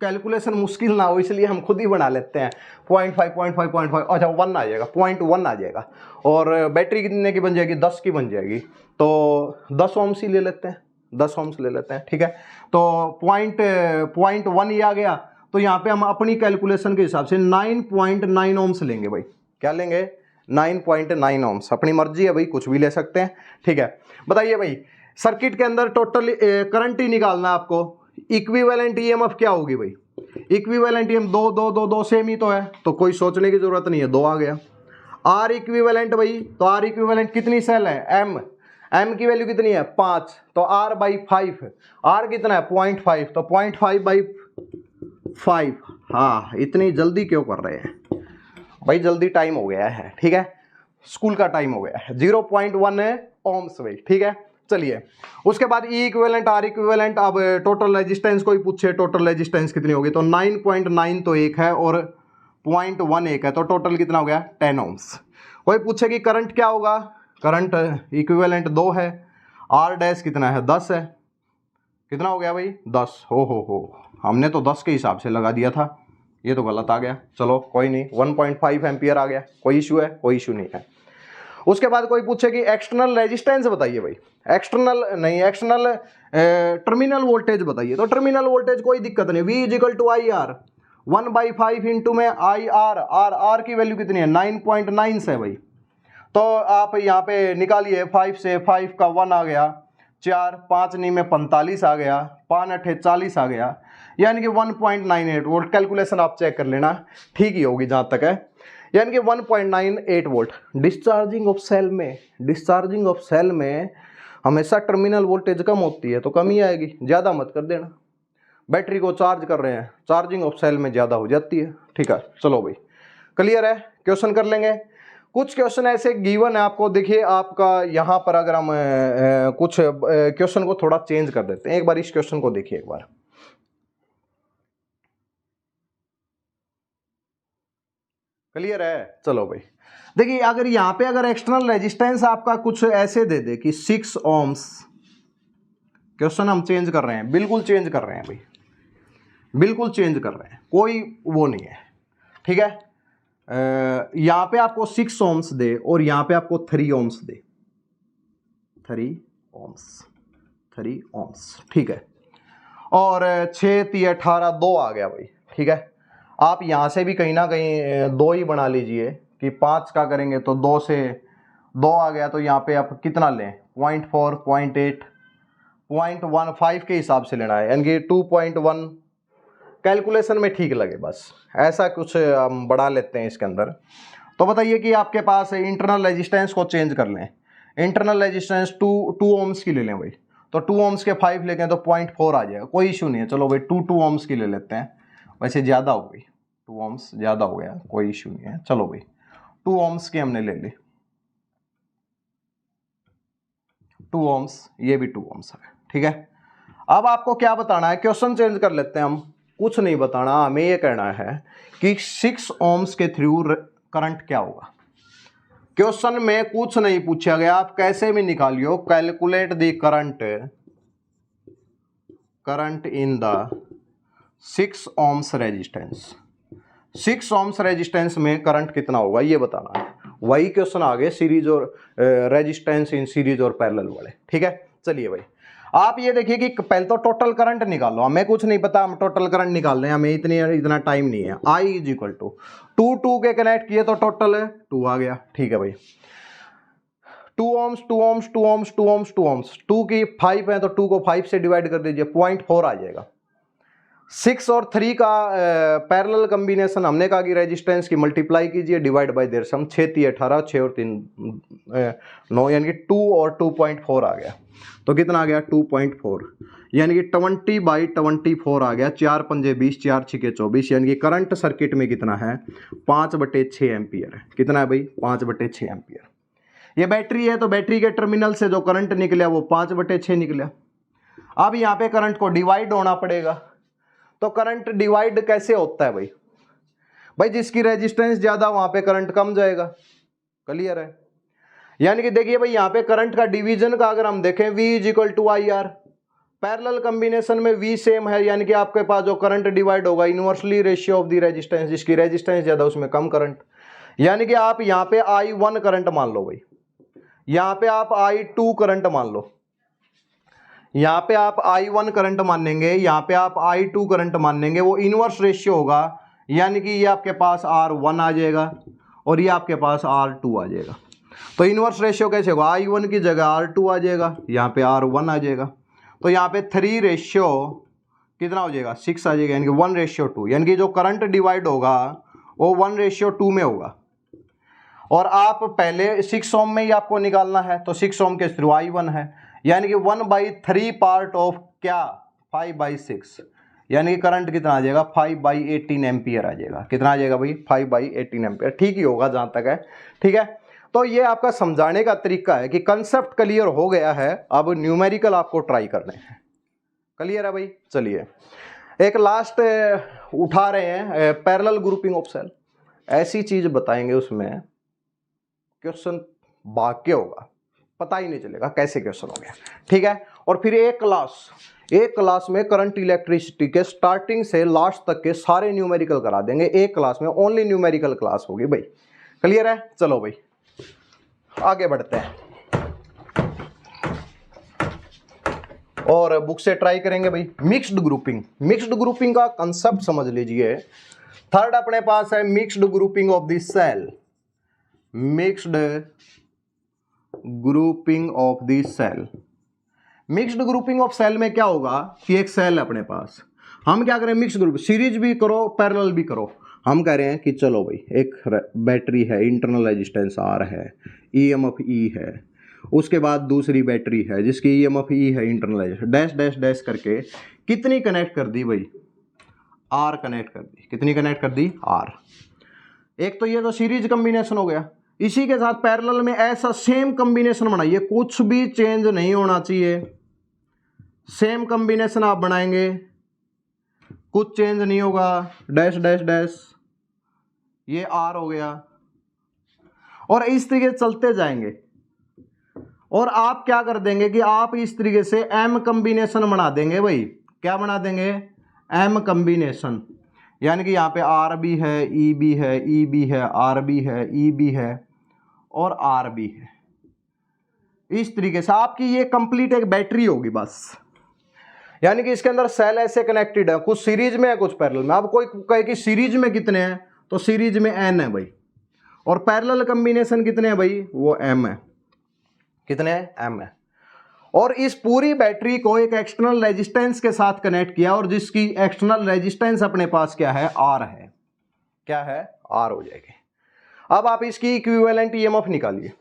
कैलकुलेशन मुश्किल ना हो इसलिए हम खुद ही बना लेते हैं। 0.5 अच्छा 1 आ जाएगा, 0.1 आ जाएगा। और बैटरी कितने की बन जाएगी, 10 की बन जाएगी, तो 10 ओम्स ही ले लेते हैं, 10 ओम्स ले लेते हैं, ठीक है। तो 0.1 ही आ गया, तो यहाँ पे हम अपनी कैलकुलेशन के हिसाब से 9.9 ओम्स लेंगे भाई। क्या लेंगे, 9.9 ohms। अपनी मर्जी है भाई, कुछ भी ले सकते हैं, ठीक है। बताइए भाई, सर्किट के अंदर टोटल करंट ही निकालना है आपको। इक्विवेलेंट ईएमएफ क्या होगी भाई? इक्विवेलेंट ईएमएफ दो सेम ही तो है, तो कोई सोचने की जरूरत नहीं है, 2 आ गया। आर इक्विवेलेंट भाई, तो आर इक्विवेलेंट कितनी सेल है? एम की वैल्यू कितनी है? 5, तो आर बाई 5, आर कितना है? 0.5, तो 0.5 बाई 5। हाँ, इतनी जल्दी क्यों कर रहे हैं भाई? जल्दी टाइम हो गया है, ठीक है, स्कूल का टाइम हो गया है। 0.1 ओम्स भाई, ठीक है। चलिए, उसके बाद ई इक्विवेलेंट, आर इक्विवेलेंट। अब टोटल रेजिस्टेंस कोई पूछे, टोटल रेजिस्टेंस कितनी होगी? तो 9.9 तो एक है और 0.1 एक है, तो टोटल कितना हो गया? 10 ओम्स। कोई पूछे कि करंट क्या होगा? करंट इक्विवेलेंट 2 है, आर डैश कितना है? 10 है। कितना हो गया भाई? 10। हो हमने तो 10 के हिसाब से लगा दिया था, ये तो गलत आ गया। चलो कोई नहीं, 1.5 एम्पियर आ गया। कोई इशू है? कोई इशू नहीं है। उसके बाद कोई पूछे कि एक्सटर्नल रेजिस्टेंस बताइए भाई। एक्सटर्नल टर्मिनल वोल्टेज बताइए। तो टर्मिनल वोल्टेज कोई दिक्कत नहीं, V is equal to I R, 1/5 into में आई आर। आर की वैल्यू कितनी है? 9.9 से भाई। तो आप यहाँ पे निकालिए, 5 से 5 का 1 आ गया, 4, 5 नहीं में 45 आ गया, 5 8 40 आ गया, यानी कि 1.98 वोल्ट। कैलकुलेशन आप चेक कर लेना, ठीक ही होगी जहाँ तक है, यानी कि 1.98 वोल्ट। डिस्चार्जिंग ऑफ सेल में हमेशा टर्मिनल वोल्टेज कम होती है, तो कम ही आएगी, ज़्यादा मत कर देना। बैटरी को चार्ज कर रहे हैं, चार्जिंग ऑफ सेल में ज़्यादा हो जाती है, ठीक है। चलो भाई, क्लियर है? क्वेश्चन कर लेंगे। कुछ क्वेश्चन ऐसे गिवन है आपको, देखिए आपका यहाँ पर अगर हम कुछ क्वेश्चन को थोड़ा चेंज कर देते हैं। एक बार इस क्वेश्चन को देखिए एक बार। क्लियर है? चलो भाई, देखिए अगर यहाँ पे अगर एक्सटर्नल रेजिस्टेंस आपका कुछ ऐसे दे दे कि 6 ओम्स, क्वेश्चन हम चेंज कर रहे हैं, बिल्कुल चेंज कर रहे हैं भाई, बिल्कुल चेंज कर रहे हैं, कोई वो नहीं है, ठीक है। यहाँ पे आपको 6 ओम्स दे और यहाँ पे आपको 3 ओम्स दे, 3 ओम्स, ठीक है। और 6 3 18 2 आ गया भाई, ठीक है। आप यहाँ से भी कहीं ना कहीं 2 ही बना लीजिए कि 5 का करेंगे तो 2 से 2 आ गया, तो यहाँ पे आप कितना लें? 0.4, 0.8, 0.15 के हिसाब से लेना है, यानी कि 2.1 कैलकुलेशन में ठीक लगे, बस ऐसा कुछ हम बढ़ा लेते हैं इसके अंदर। तो बताइए कि आपके पास इंटरनल रेजिस्टेंस को चेंज कर लें, इंटरनल रेजिस्टेंस 2 ओम्स की ले लें भाई, तो 2 ओम्स के 5 लेते हैं तो 0.4 आ जाएगा, कोई इशू नहीं है। चलो भाई 2 ओम्स की ले लेते हैं, वैसे ज़्यादा हो गई, 2 ओम्स ज़्यादा हो गया, कोई इशू नहीं है। चलो भाई 2 ओम्स की हमने ले ली, 2 ओम्स, ये भी 2 ओम्स है, ठीक है। अब आपको क्या बताना है? क्वेश्चन चेंज कर लेते हैं हम, कुछ नहीं बताना, हमें ये कहना है कि 6 ओम्स के थ्रू करंट क्या होगा। क्वेश्चन में कुछ नहीं पूछा गया, आप कैसे भी निकालियो। Calculate the current in the 6 ohms resistance. 6 ohms resistance में करंट कितना होगा ये बताना है। वही क्वेश्चन आ गए सीरीज और रेजिस्टेंस इन सीरीज और पैरेलल वाले, ठीक है। चलिए भाई, आप ये देखिए कि पहले तो टोटल करंट निकालो, हमें कुछ नहीं पता, हम टोटल करंट निकाल रहे हैं, हमें इतना टाइम नहीं है। I इज इक्वल टू 2 के कनेक्ट किए तो टोटल 2 आ गया, ठीक है भाई। 2 ohms 2 ohms 2 ohms 2 ohms 2 ohms, 2 की 5 है तो 2 को 5 से डिवाइड कर दीजिए, 0.4 आ जाएगा। 6 और 3 का पैरेलल कॉम्बिनेशन, हमने कहा कि रेजिस्टेंस की मल्टीप्लाई कीजिए, डिवाइड बाय देयर सम, 6 3 18, 6 और 3 9, यानी कि 2 और 2.4 आ गया, तो कितना आ गया? 2.4, यानी कि 20/24 आ गया, 4 पंजे 20, 4 छीके 24, यानी कि करंट सर्किट में कितना है? 5/6 एम्पियर है। कितना है भाई? 5/6 एम्पियर। ये बैटरी है, तो बैटरी के टर्मिनल से जो करंट निकला वो 5/6 निकला। अब यहाँ पे करंट को डिवाइड होना पड़ेगा, तो करंट डिवाइड कैसे होता है भाई? भाई जिसकी रेजिस्टेंस ज्यादा वहां पे करंट कम जाएगा, क्लियर है? यानी कि देखिए भाई, यहाँ पे करंट का डिवीजन का अगर हम देखें, V is equal to I R, parallel combination में V सेम है, यानी कि आपके पास जो करंट डिवाइड होगा inversely ratio of the resistance, जिसकी रेजिस्टेंस ज्यादा उसमें कम करंट, यानी कि आप यहाँ पे I1 करंट मान लो भाई, यहाँ पे आप I2 करंट मान लो, यहाँ पे आप I1 करंट मानेंगे, यहाँ पे आप I2 करंट मानेंगे, वो इनवर्स रेशियो होगा, यानी कि ये आपके पास R1 आ जाएगा और ये आपके पास R2 आ जाएगा। तो इनवर्स रेशियो कैसे होगा, I1 की जगह R2 आ जाएगा, यहाँ पे R1 आ जाएगा। तो यहाँ पे 3 रेशियो कितना हो जाएगा, 6 आ जाएगा, यानी कि 1:2, यानी कि जो करंट डिवाइड होगा वो 1:2 में होगा। और आप पहले 6 ओम में ही आपको निकालना है, तो 6 ओम के थ्रू I1 है, यानी कि 1/3 पार्ट ऑफ क्या 5/6, यानी कि करंट कितना आ जाएगा 5/18 एम्पियर आ जाएगा। कितना आ जाएगा भाई 5/18 एम्पियर, ठीक ही होगा जहां तक है, ठीक है। तो ये आपका समझाने का तरीका है कि कंसेप्ट क्लियर हो गया है, अब न्यूमेरिकल आपको ट्राई करने हैं। क्लियर है भाई। चलिए एक लास्ट उठा रहे हैं, पैरेलल ग्रुपिंग ऑफ सेल। ऐसी चीज बताएंगे उसमें क्वेश्चन भाग्य होगा, पता ही नहीं चलेगा कैसे क्वेश्चन हो गया, ठीक है। और फिर एक क्लास में करंट इलेक्ट्रिसिटी के स्टार्टिंग से लास्ट तक के सारे न्यूमेरिकल करा देंगे एक क्लास में, ओनली न्यूमेरिकल क्लास होगी भाई। क्लियर है। चलो भाई आगे बढ़ते हैं और बुक से ट्राई करेंगे भाई। मिक्स्ड ग्रुपिंग का कंसेप्ट समझ लीजिए। थर्ड अपने पास है mixed grouping of the cell. Mixed grouping of the cell. Mixed grouping of cell में क्या होगा कि एक सेल है अपने पास, हम क्या करें मिक्स्ड ग्रुप, सीरीज भी करो पैरेलल भी करो। हम कह रहे हैं कि चलो भाई एक बैटरी है, इंटरनल रेजिस्टेंस R है, EMF E है, उसके बाद दूसरी बैटरी है जिसकी EMF E है, internal resistance dash dash dash करके कितनी कनेक्ट कर दी भाई, R कनेक्ट कर दी। कितनी कनेक्ट कर दी, R। एक तो ये तो सीरीज कॉम्बिनेशन हो गया। इसी के साथ पैरेलल में ऐसा सेम कॉम्बिनेशन बनाइए, कुछ भी चेंज नहीं होना चाहिए, सेम कॉम्बिनेशन आप बनाएंगे, कुछ चेंज नहीं होगा, डैश डैश डैश, ये R हो गया। और इस तरीके से चलते जाएंगे और आप क्या कर देंगे कि आप इस तरीके से M कॉम्बिनेशन बना देंगे भाई। क्या बना देंगे, M कॉम्बिनेशन, यानी कि यहाँ पे R भी है, E भी है, E भी है, R भी है, E भी है और R भी है। इस तरीके से आपकी ये कंप्लीट एक बैटरी होगी बस, यानी कि इसके अंदर सेल ऐसे कनेक्टेड है, कुछ सीरीज में है कुछ पैरेलल में। अब कोई कहे कि सीरीज में कितने हैं, तो सीरीज में N है भाई, और पैरेलल कॉम्बिनेशन कितने हैं भाई, वो M है। कितने हैं, M है। और इस पूरी बैटरी को एक एक्सटर्नल रेजिस्टेंस के साथ कनेक्ट किया, और जिसकी एक्सटर्नल रेजिस्टेंस अपने पास क्या है, R है। क्या है, R हो जाएगी। अब आप इसकी इक्विवेलेंट EMF निकालिए।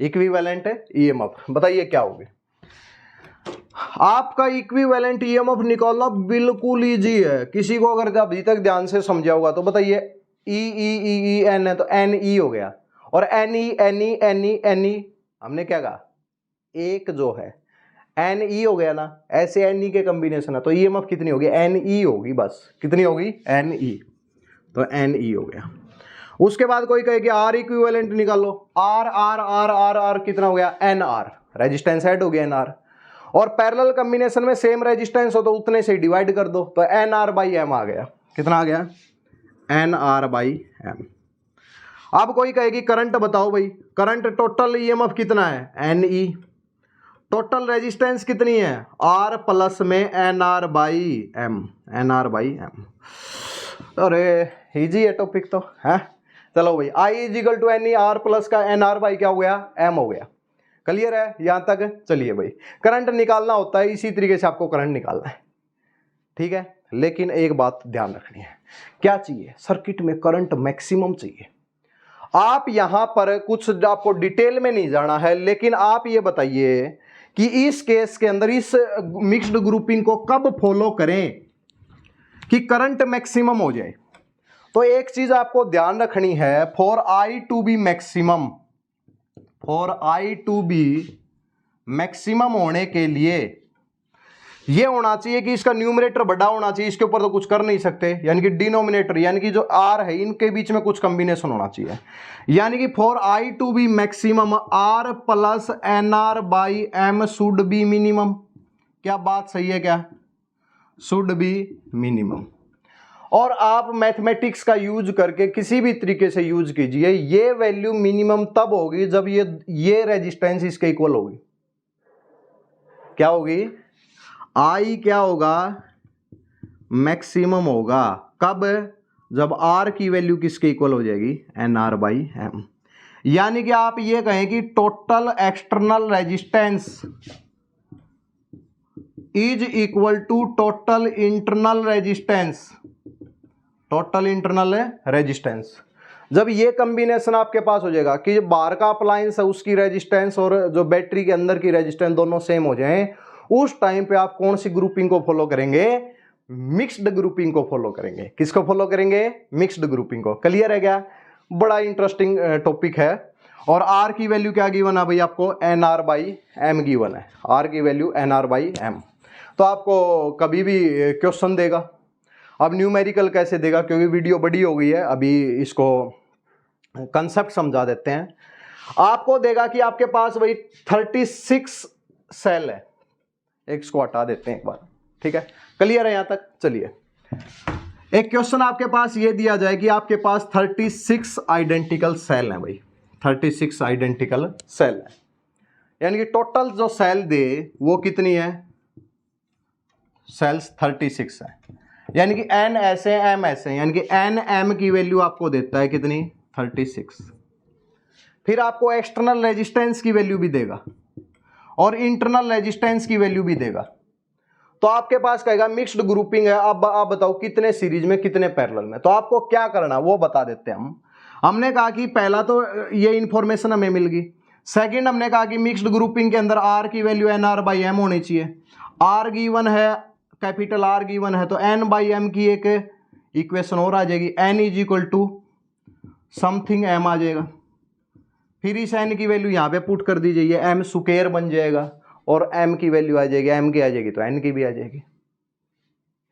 इक्विवेलेंट EMF बताइए क्या होगी। आपका इक्विवेलेंट EMF निकालना बिल्कुल इजी है। किसी को अगर अभी तक ध्यान से समझा होगा तो बताइए, N है तो NE हो गया, और NE हमने क्या कहा, एक जो है NE हो गया ना, ऐसे NE के कॉम्बिनेशन है तो EMF कितनी होगी, NE होगी बस। कितनी होगी, NE, तो NE हो गया। उसके बाद कोई कहे कि R इक्विवेलेंट निकालो, R कितना हो गया, NR, रेजिस्टेंस ऐड हो गया NR। और पैरेलल कॉम्बिनेशन में सेम रेजिस्टेंस हो तो उतने से डिवाइड कर दो, तो NR/M आ गया। कितना आ गया, NR/M। अब कोई कहेगी करंट बताओ भाई, करंट टोटल EMF कितना है, NE, टोटल रेजिस्टेंस कितनी है, R प्लस में NR/M। अरे इजी है टॉपिक तो है। चलो भाई I = NE, R प्लस का NR/ क्या हो गया, M हो गया। क्लियर है यहां तक। चलिए भाई करंट निकालना होता है इसी तरीके से, आपको करंट निकालना है, ठीक है। लेकिन एक बात ध्यान रखनी है, क्या चाहिए सर्किट में, करंट मैक्सिमम चाहिए। आप यहां पर कुछ आपको डिटेल में नहीं जाना है, लेकिन आप ये बताइए कि इस केस के अंदर इस मिक्स्ड ग्रुपिंग को कब फॉलो करें कि करंट मैक्सिमम हो जाए। तो एक चीज आपको ध्यान रखनी है, for I to be maximum होने के लिए ये होना चाहिए कि इसका न्यूमरेटर बड़ा होना चाहिए, इसके ऊपर तो कुछ कर नहीं सकते, यानी कि डिनोमिनेटर यानी कि जो R है इनके बीच में कुछ कॉम्बिनेशन होना चाहिए। यानी कि for I to be maximum R plus NR/M should be minimum. क्या बात सही है, क्या शुड बी मिनिमम। और आप मैथमेटिक्स का यूज करके किसी भी तरीके से यूज कीजिए, ये वैल्यू मिनिमम तब होगी जब ये रेजिस्टेंस इसके इक्वल होगी। क्या होगी, I क्या होगा, मैक्सिमम होगा। कब, जब R की वैल्यू किसके इक्वल हो जाएगी, NR/M। यानी कि आप ये कहें कि total external resistance is equal to total internal resistance, total internal resistance. जब ये कॉम्बिनेशन आपके पास हो जाएगा कि बाहर का अप्लायंस है उसकी रेजिस्टेंस और जो बैटरी के अंदर की रेजिस्टेंस दोनों सेम हो जाएं, उस टाइम पे आप कौन सी ग्रुपिंग को फॉलो करेंगे, मिक्स्ड ग्रुपिंग को फॉलो करेंगे। किसको फॉलो करेंगे, मिक्स्ड ग्रुपिंग को। क्लियर है क्या? बड़ा इंटरेस्टिंग टॉपिक है। और R की वैल्यू क्या गिवन है भाई आपको, NR/M गिवन है। R की वैल्यू NR/M। तो आपको कभी भी क्वेश्चन देगा, अब न्यूमेरिकल कैसे देगा, क्योंकि वीडियो बड़ी हो गई है, अभी इसको कंसेप्ट समझा देते हैं। आपको देगा कि आपके पास भाई 36 सेल है, एक इसको हटा देते हैं एक बार, ठीक है? क्लियर है यहां तक? चलिए, एक क्वेश्चन आपके पास ये दिया जाए कि आपके पास 36 आइडेंटिकल सेल हैं भाई, 36 आइडेंटिकल सेल है, यानी कि टोटल जो सेल दे वो कितनी है, सेल्स 36 है। यानी कि N ऐसे M ऐसे, यानी कि NM की वैल्यू आपको देता है कितनी, 36। फिर आपको एक्सटर्नल रेजिस्टेंस की वैल्यू भी देगा और इंटरनल रेजिस्टेंस की वैल्यू भी देगा। तो आपके पास कहेगा मिक्स्ड ग्रुपिंग है। अब आप बताओ कितने सीरीज में कितने पैरेलल में। तो आपको क्या करना वो बता देते हैं हम। हमने कहा कि पहला तो ये इंफॉर्मेशन हमें मिल गई। सेकंड हमने कहा कि मिक्स्ड ग्रुपिंग के अंदर R की वैल्यू NR/M होनी चाहिए। R गिवन है, कैपिटल R गिवन है, तो N/M की एक इक्वेशन और आ जाएगी, N is equal to something M आ जाएगा। फिर इस N की वैल्यू यहाँ पे पुट कर दीजिए, ये M स्क्वायर बन जाएगा और M की वैल्यू आ जाएगी, M की आ जाएगी तो N की भी आ जाएगी।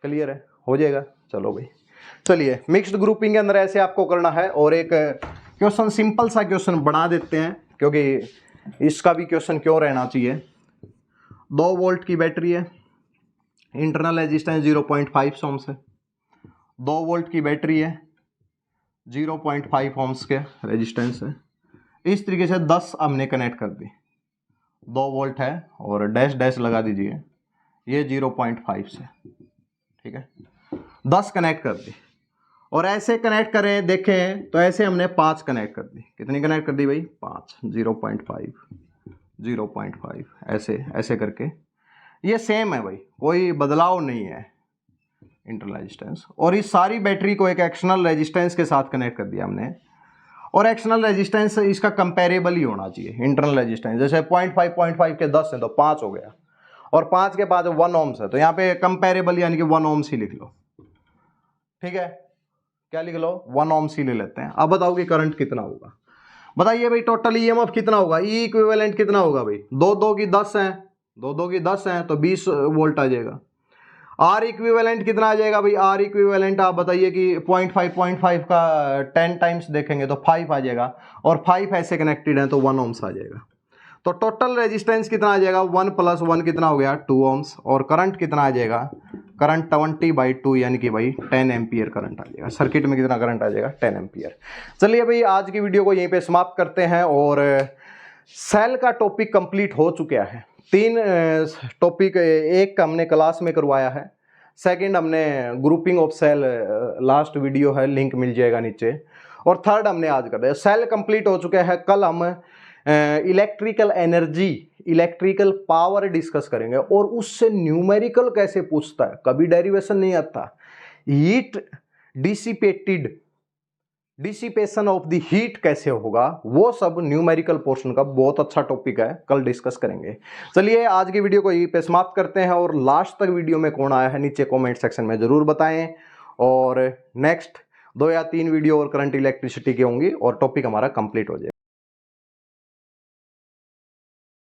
क्लियर है? हो जाएगा। चलो भाई, चलिए मिक्स्ड ग्रुपिंग के अंदर ऐसे आपको करना है। और एक क्वेश्चन सिंपल सा क्वेश्चन बना देते हैं, क्योंकि इसका भी क्वेश्चन क्यों रहना चाहिए। 2 वोल्ट की बैटरी है, इंटरनल रेजिस्टेंस 0.5 ओम्स है। 2 वोल्ट की बैटरी है, 0.5 ओम्स के रेजिस्टेंस है। इस तरीके से 10 हमने कनेक्ट कर दी। 2 वोल्ट है और डैश डैश लगा दीजिए, ये 0.5 से, ठीक है? 10 कनेक्ट कर दी। और ऐसे कनेक्ट करें, देखें तो ऐसे हमने 5 कनेक्ट कर दी। कितनी कनेक्ट कर दी भाई? 5। 0.5 0.5 ऐसे ऐसे करके ये सेम है भाई, कोई बदलाव नहीं है इंटरनल रेजिस्टेंस। और इस सारी बैटरी को एक एक्सटर्नल रेजिस्टेंस के साथ कनेक्ट कर दिया हमने। और एक्सटर्नल रेजिस्टेंस इसका कंपेरेबल ही होना चाहिए इंटरनल रेजिस्टेंस। जैसे 0.5 के 10 है तो 5 हो गया, और 5 के बाद 1 ओम्स है तो यहाँ पे कंपेरेबल यानी कि 1 ओम्स ही लिख लो, ठीक है? क्या लिख लो? 1 ओम्स ही ले लेते हैं। अब बताओ कि करंट कितना होगा। बताइए भाई, टोटल ईएमएफ कितना होगा, ई इक्विवेलेंट कितना होगा भाई? 2 की 10 है, 2 की 10 है तो 20 वोल्ट आ जाएगा। आर इक्विवेलेंट कितना आ जाएगा भाई? आर इक्विवेलेंट आप बताइए कि 0.5 का 10 टाइम्स देखेंगे तो 5 आ जाएगा, और 5 ऐसे कनेक्टेड है तो 1 ओम्स आ जाएगा। तो टोटल रेजिस्टेंस कितना आ जाएगा? 1 + 1 कितना हो गया? 2 ओम्स। और करंट कितना आ जाएगा? करंट 20/2 यानी कि भाई 10 एम्पियर करंट आ जाएगा। सर्किट में कितना करंट आ जाएगा? 10 एम्पियर। चलिए भाई, आज की वीडियो को यहीं पे समाप्त करते हैं। और सेल का टॉपिक कंप्लीट हो चुका है। 3 टॉपिक, एक हमने क्लास में करवाया है, सेकंड हमने grouping of cell last video है, लिंक मिल जाएगा नीचे, और थर्ड हमने आज कर दिया। सेल कंप्लीट हो चुके हैं। कल हम electrical energy, electrical power discuss करेंगे, और उससे न्यूमेरिकल कैसे पूछता है, कभी डेरिवेशन नहीं आता। Heat dissipated, dissipation of the heat कैसे होगा, वो सब न्यूमेरिकल पोर्शन का बहुत अच्छा टॉपिक है, कल डिस्कस करेंगे। चलिए आज की वीडियो को यहीं पे समाप्त करते हैं, और लास्ट तक वीडियो में कौन आया है नीचे कमेंट सेक्शन में जरूर बताएं। और नेक्स्ट 2 या 3 वीडियो और करंट इलेक्ट्रिसिटी की होंगी और टॉपिक हमारा कंप्लीट हो जाएगा।